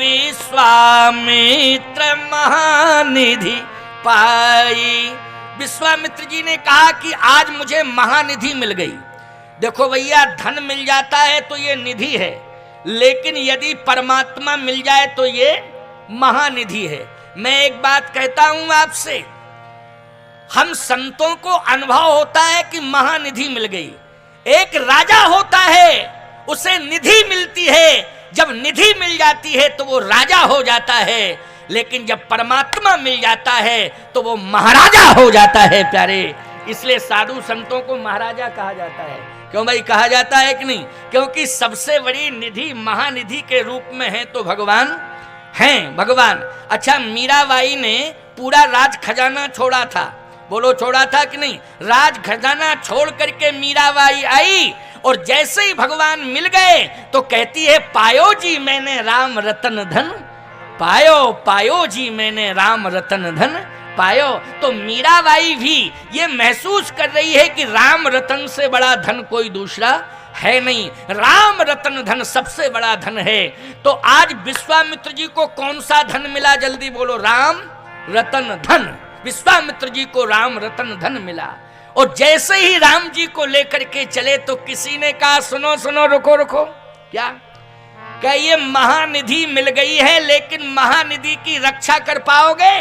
विश्वामित्र महानिधि पाई। विश्वामित्र जी ने कहा कि आज मुझे महानिधि मिल गई। देखो भैया, धन मिल जाता है तो ये निधि है, लेकिन यदि परमात्मा मिल जाए तो ये महानिधि है। मैं एक बात कहता हूं आपसे, हम संतों को अनुभव होता है कि महानिधि मिल गई। एक राजा होता है, उसे निधि मिलती है, जब निधि मिल जाती है तो वो राजा हो जाता है, लेकिन जब परमात्मा मिल जाता है तो वो महाराजा हो जाता है प्यारे। इसलिए साधु संतों को महाराजा कहा जाता है। क्यों भाई कहा जाता है कि नहीं? क्योंकि सबसे बड़ी निधि महानिधि के रूप में है तो भगवान हैं, भगवान। अच्छा, मीराबाई ने पूरा राज खजाना छोड़ा था, बोलो छोड़ा था कि नहीं? राज खजाना छोड़ करके मीराबाई आई और जैसे ही भगवान मिल गए तो कहती है, पायो जी मैंने राम रतन धन, पायो पायो जी मैंने राम रतन धन पायो। तो मीराबाई भी ये महसूस कर रही है कि राम रतन से बड़ा धन कोई दूसरा है नहीं, राम रतन धन सबसे बड़ा धन है। तो आज विश्वामित्र जी को कौन सा धन मिला? जल्दी बोलो, राम रतन धन। विश्वामित्र जी को राम रतन धन मिला। और जैसे ही राम जी को लेकर के चले तो किसी ने कहा, सुनो सुनो, रुको रुको, क्या ये महानिधि मिल गई है, लेकिन महानिधि की रक्षा कर पाओगे?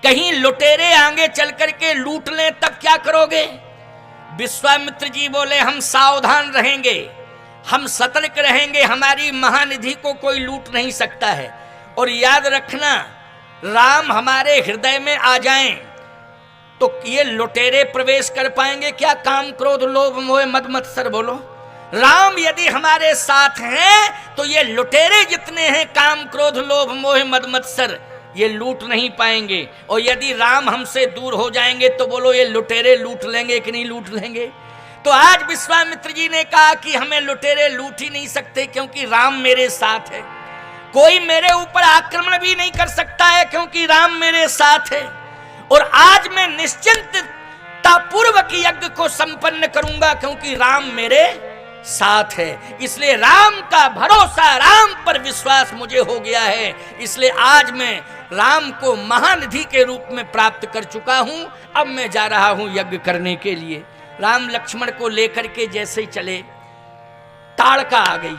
कहीं लुटेरे आगे चल करके लूट लें तब क्या करोगे? विश्वामित्र जी बोले, हम सावधान रहेंगे, हम सतर्क रहेंगे, हमारी महानिधि को कोई लूट नहीं सकता है। और याद रखना, राम हमारे हृदय में आ जाएं तो ये लुटेरे प्रवेश कर पाएंगे क्या? काम क्रोध लोभ मोह मद मत्सर, बोलो। राम यदि हमारे साथ हैं तो ये लुटेरे जितने हैं, काम क्रोध लोभ मोह मद मत्सर, ये लूट नहीं पाएंगे। और यदि राम हमसे दूर हो जाएंगे तो बोलो ये लुटेरे लूट लेंगे कि नहीं लूट लेंगे? तो आज विश्वामित्र जी ने कहा कि हमें लुटेरे लूट ही नहीं सकते, क्योंकि राम मेरे साथ है। कोई मेरे ऊपर आक्रमण भी नहीं कर सकता है, क्योंकि राम मेरे साथ है। और आज मैं निश्चिंतता पूर्वक यज्ञ को संपन्न करूंगा, क्योंकि राम मेरे साथ है। इसलिए राम का भरोसा, राम पर विश्वास मुझे हो गया है। इसलिए आज मैं राम को महानिधि के रूप में प्राप्त कर चुका हूं। अब मैं जा रहा हूं यज्ञ करने के लिए। राम लक्ष्मण को लेकर के जैसे ही चले, ताड़का आ गई।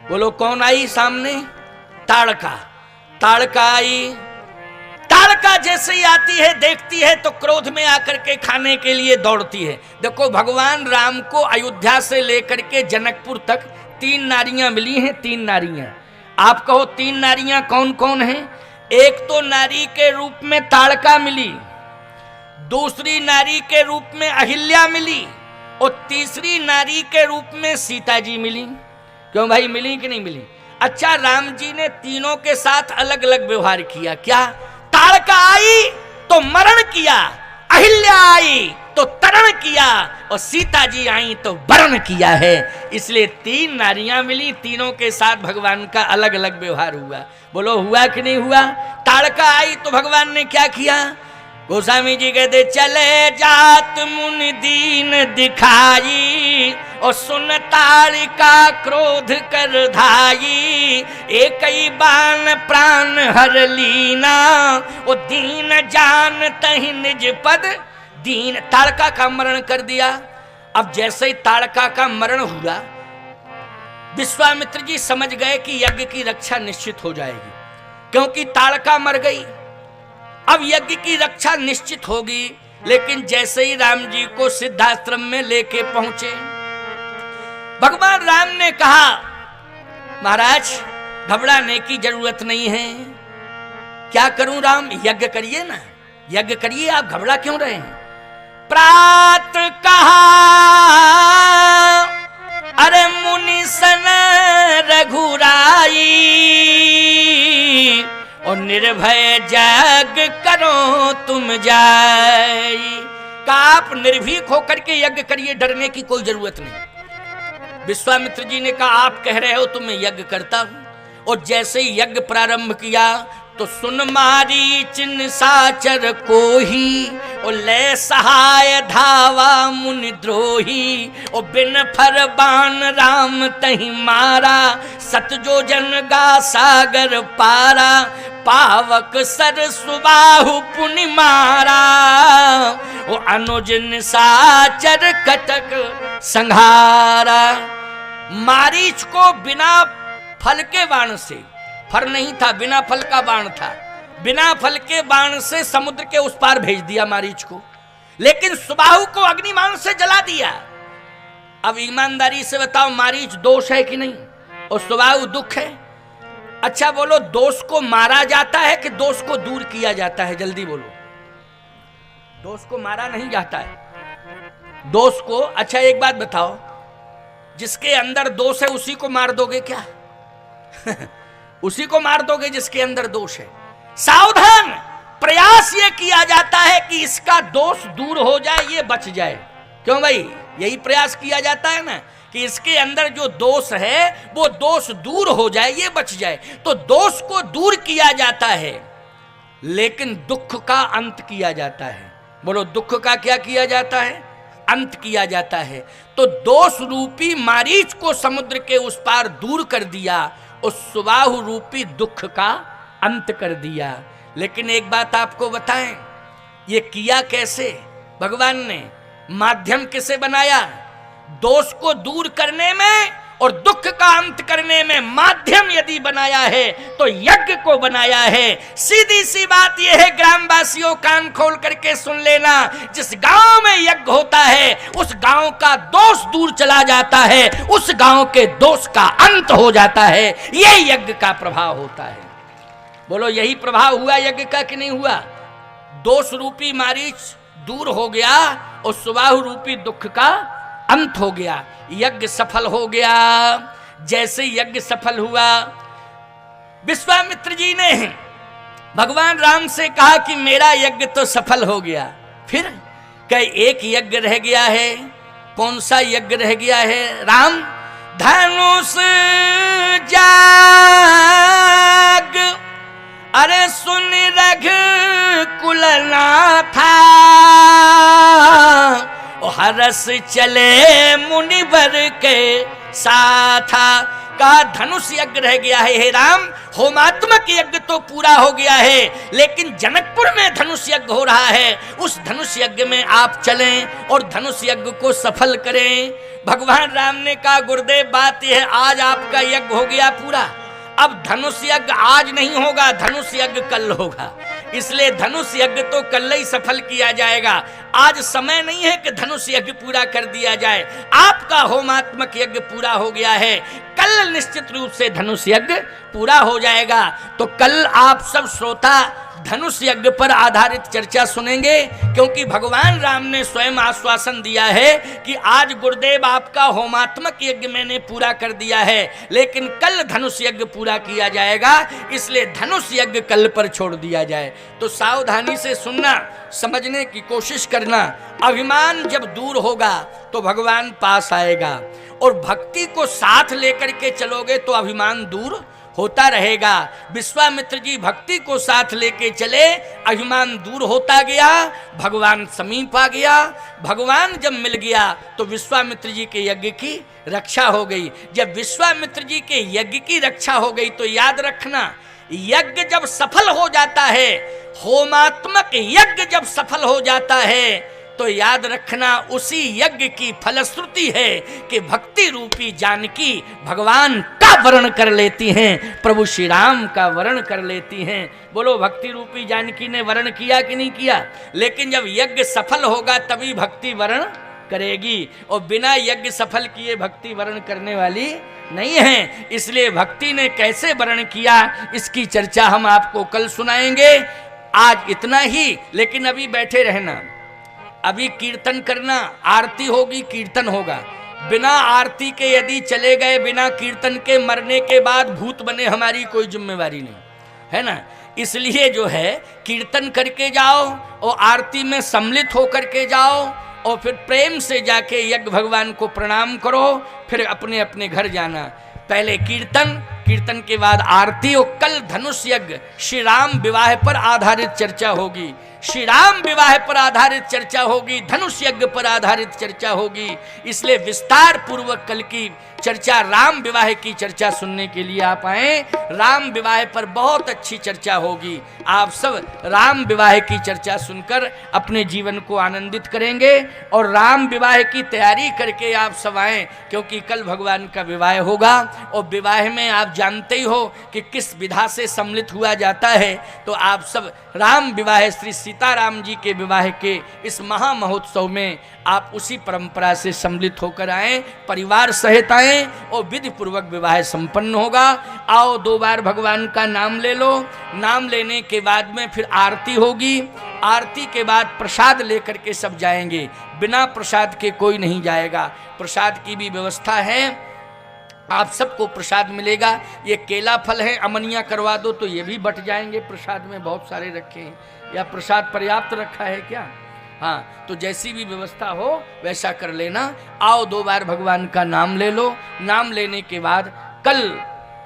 बोलो कौन आई सामने? ताड़का। ताड़का आई। ताड़का जैसे ही आती है, देखती है तो क्रोध में आकर के खाने के लिए दौड़ती है। देखो, भगवान राम को अयोध्या से लेकर के जनकपुर तक 3 नारियां मिली हैं। 3 नारियां। आप कहो 3 नारियां कौन कौन हैं? एक तो नारी के रूप में ताड़का मिली, दूसरी नारी के रूप में अहिल्या मिली, और तीसरी नारी के रूप में सीता जी मिली। क्यों भाई, मिली कि नहीं मिली? अच्छा, राम जी ने तीनों के साथ अलग अलग व्यवहार किया। क्या? ताड़का आई तो मरण किया, अहिल्या आई तो तरण किया, और सीता जी आई तो वरण किया है। इसलिए 3 नारियां मिली, तीनों के साथ भगवान का अलग अलग व्यवहार हुआ। बोलो हुआ कि नहीं हुआ? ताड़का आई तो भगवान ने क्या किया? गोस्वामी जी कहते, चले जात मुनि दीन दिखाई, और सुन ताड़का क्रोध कर धाई, एक ही बाण प्राण हर लीना, ओ दीन जान तहि निज पद दीन। ताड़का का मरण कर दिया। अब जैसे ही ताड़का का मरण हुआ, विश्वामित्र जी समझ गए कि यज्ञ की रक्षा निश्चित हो जाएगी, क्योंकि ताड़का मर गई। अब यज्ञ की रक्षा निश्चित होगी। लेकिन जैसे ही राम जी को सिद्धाश्रम में लेके पहुंचे, भगवान राम ने कहा, महाराज घबराने की जरूरत नहीं है। क्या करूं राम? यज्ञ करिए ना, यज्ञ करिए, आप घबरा क्यों रहे हैं? प्रात कहा अरे मुनि सन रघुराई, और निर्भय जग करो तुम जाई। का आप निर्भीक होकर के यज्ञ करिए, डरने की कोई जरूरत नहीं। विश्वामित्र जी ने कहा, आप कह रहे हो तो मैं यज्ञ करता हूं। और जैसे ही यज्ञ प्रारंभ किया तो सुन मारीच निशाचर को ही, ओ ले सहाय धावा मुनि द्रोही, ओ बिन फर बाण राम तही मारा, सत जो जन गा सागर पारा, पावक सर सुबाहु पुनि मारा, ओ अनुज निशाचर कटक संहारा। मारीच को बिना फल के बाण से, फर नहीं था, बिना फल का बाण था, बिना फल के बाण से समुद्र के उस पार भेज दिया मारीच को, लेकिन सुबाहु को अग्निबाण से जला दिया। अब ईमानदारी से बताओ, मारीच दोष है कि नहीं और सुबाहु दुख है? अच्छा बोलो, दोष को मारा जाता है कि दोष को दूर किया जाता है? जल्दी बोलो। दोष को मारा नहीं जाता है, दोष को। अच्छा एक बात बताओ, जिसके अंदर दोष है उसी को मार दोगे क्या? उसी को मार दोगे जिसके अंदर दोष है। सावधान, प्रयास ये किया जाता है कि इसका दोष दूर हो जाए, ये बच जाए। क्यों भाई? यही प्रयास किया जाता है ना कि इसके अंदर जो दोष है वो दोष दूर हो जाए, ये बच जाए। तो दोष को दूर किया जाता है, लेकिन दुख का अंत किया जाता है। बोलो, दुख का क्या किया जाता है? अंत किया जाता है। तो दोष रूपी मारीच को समुद्र के उस पार दूर कर दिया, उस सुबाहु रूपी दुख का अंत कर दिया। लेकिन एक बात आपको बताएं, ये किया कैसे? भगवान ने माध्यम किसे बनाया? दोष को दूर करने में और दुख का अंत करने में माध्यम यदि बनाया है तो यज्ञ को बनाया है। सीधी सी बात यह है, ग्रामवासियों कान खोल करके सुन लेना, जिस गांव में यज्ञ होता है उस गांव का दोष दूर चला जाता है, उस गांव के दोष का अंत हो जाता है। यह यज्ञ का प्रभाव होता है। बोलो, यही प्रभाव हुआ यज्ञ का कि नहीं हुआ? दोष रूपी मारीच दूर हो गया और सुबाहु रूपी दुख का अंत हो गया, यज्ञ सफल हो गया। जैसे यज्ञ सफल हुआ, विश्वामित्र जी ने भगवान राम से कहा कि मेरा यज्ञ तो सफल हो गया। फिर कई एक यज्ञ रह गया है। कौन सा यज्ञ रह गया है? राम, धनुष जाग अरे सुन रघ कुलना था, हरस चले मुनिवर के साथा। का धनुष यज्ञ रह गया है। हे राम, होमात्मक यज्ञ तो पूरा हो गया है, लेकिन जनकपुर में धनुष यज्ञ हो रहा है। उस धनुष यज्ञ में आप चलें और धनुष यज्ञ को सफल करें। भगवान राम ने कहा, गुरुदेव बात यह है, आज आपका यज्ञ हो गया पूरा, अब धनुष यज्ञ आज नहीं होगा, धनुष यज्ञ कल होगा। इसलिए धनुष यज्ञ तो कल ही सफल किया जाएगा। आज समय नहीं है कि धनुष यज्ञ पूरा कर दिया जाए। आपका होमात्मक यज्ञ पूरा हो गया है, कल निश्चित रूप से धनुष यज्ञ पूरा हो जाएगा। तो कल आप सब श्रोता धनुष यज्ञ पर आधारित चर्चा सुनेंगे, क्योंकि भगवान राम ने स्वयं आश्वासन दिया है कि आज गुरुदेव आपका होमात्मक यज्ञ मैंने पूरा कर दिया है, लेकिन कल धनुष यज्ञ पूरा किया जाएगा, इसलिए धनुष यज्ञ कल पर छोड़ दिया जाए। तो सावधानी से सुनना, समझने की कोशिश करना। अभिमान जब दूर होगा तो भगवान पास आएगा, और भक्ति को साथ लेकर के चलोगे तो अभिमान दूर होता रहेगा। विश्वामित्र जी भक्ति को साथ लेके चले, अभिमान दूर होता गया, भगवान समीप आ गया। भगवान जब मिल गया तो विश्वामित्र जी के यज्ञ की रक्षा हो गई। जब विश्वामित्र जी के यज्ञ की रक्षा हो गई तो याद रखना, यज्ञ जब सफल हो जाता है, होमात्मक यज्ञ जब सफल हो जाता है, तो याद रखना उसी यज्ञ की फलश्रुति है कि भक्ति रूपी जानकी भगवान का वर्ण कर लेती हैं, प्रभु श्री राम का वर्ण कर लेती हैं। बोलो, भक्ति रूपी जानकी ने वर्ण किया कि नहीं किया? लेकिन जब यज्ञ सफल होगा तभी भक्ति वर्ण करेगी, और बिना यज्ञ सफल किए भक्ति वर्ण करने वाली नहीं है। इसलिए भक्ति ने कैसे वर्ण किया इसकी चर्चा हम आपको कल सुनाएंगे। आज इतना ही, लेकिन अभी बैठे रहना, अभी कीर्तन करना, आरती होगी, कीर्तन होगा। बिना आरती के यदि चले गए, बिना कीर्तन के मरने के बाद भूत बने, हमारी कोई जिम्मेवारी नहीं है ना। इसलिए जो है कीर्तन करके जाओ और आरती में सम्मिलित होकर के जाओ, और फिर प्रेम से जाके यज्ञ भगवान को प्रणाम करो, फिर अपने अपने घर जाना। पहले कीर्तन, कीर्तन के बाद आरती, और कल धनुष यज्ञ श्री राम विवाह पर आधारित चर्चा होगी। श्री राम विवाह पर आधारित चर्चा होगी, धनुष यज्ञ पर आधारित चर्चा होगी। इसलिए विस्तार पूर्वक कल की चर्चा राम विवाह की चर्चा सुनने के लिए आप आए। राम विवाह पर बहुत अच्छी चर्चा होगी। आप सब राम विवाह की चर्चा सुनकर अपने जीवन को आनंदित करेंगे और राम विवाह की तैयारी करके आप सब आए, क्योंकि कल भगवान का विवाह होगा। और विवाह में आप जानते ही हो कि किस विधा से सम्मिलित हुआ जाता है। तो आप सब राम विवाह, श्री सीताराम जी के विवाह के इस महा महोत्सव में आप उसी परंपरा से सम्मिलित होकर आए, परिवार सहित आए और विधि पूर्वक विवाह संपन्न होगा। आओ 2 बार भगवान का नाम ले लो। नाम लेने के बाद में फिर आरती होगी। आरती के बाद प्रसाद लेकर के सब जाएंगे, बिना प्रसाद के कोई नहीं जाएगा। प्रसाद की भी व्यवस्था है, आप सबको प्रसाद मिलेगा। ये केला फल है, अमनिया करवा दो तो ये भी बट जाएंगे। प्रसाद में बहुत सारे रखे हैं, या प्रसाद पर्याप्त रखा है क्या? हाँ, तो जैसी भी व्यवस्था हो वैसा कर लेना। आओ 2 बार भगवान का नाम ले लो। नाम लेने के बाद कल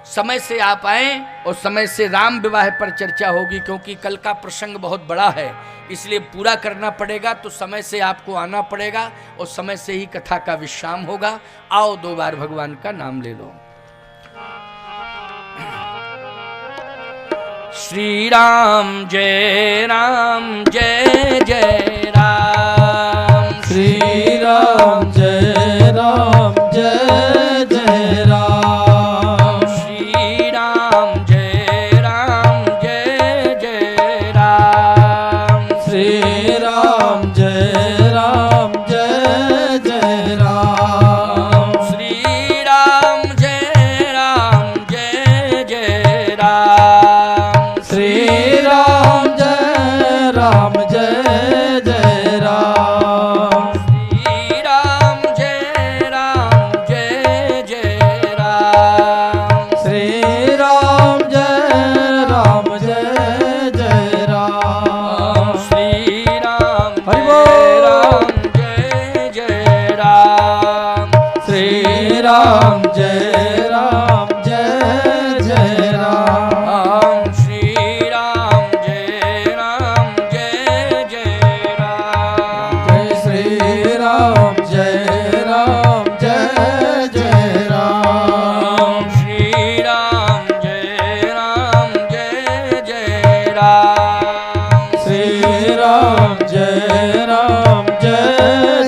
समय से आप आए और समय से राम विवाह पर चर्चा होगी, क्योंकि कल का प्रसंग बहुत बड़ा है, इसलिए पूरा करना पड़ेगा। तो समय से आपको आना पड़ेगा और समय से ही कथा का विश्राम होगा। आओ 2 बार भगवान का नाम ले लो। श्री राम जय जय राम। श्री राम जय जय राम। श्री राम जय जय राम। श्री राम जय जय राम। श्री राम जय जय राम। श्री राम जय जय राम। श्री राम जय जय राम। श्री राम जय जय राम। श्री राम हरि बोल। जय जय राम। श्री राम जय जय राम। श्री राम जय जय राम। जय श्री राम जय जय राम। श्री राम जय जय राम। श्री राम जय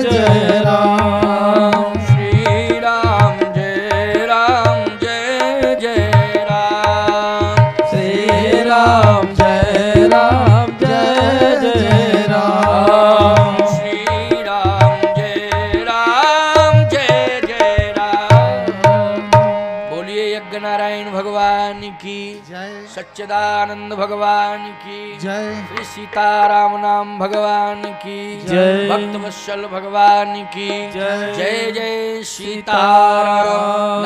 जय राम। श्री राम जय जय राम। श्री राम जय जय राम। श्री राम जय जय राम। बोलिए यज्ञ नारायण भगवान की जय। सच्चिदानंद भगवान की जय। श्री सीताराम नाम भगवान की जय। भक्त वत्सल भगवान की जय। जय जय सीताराम।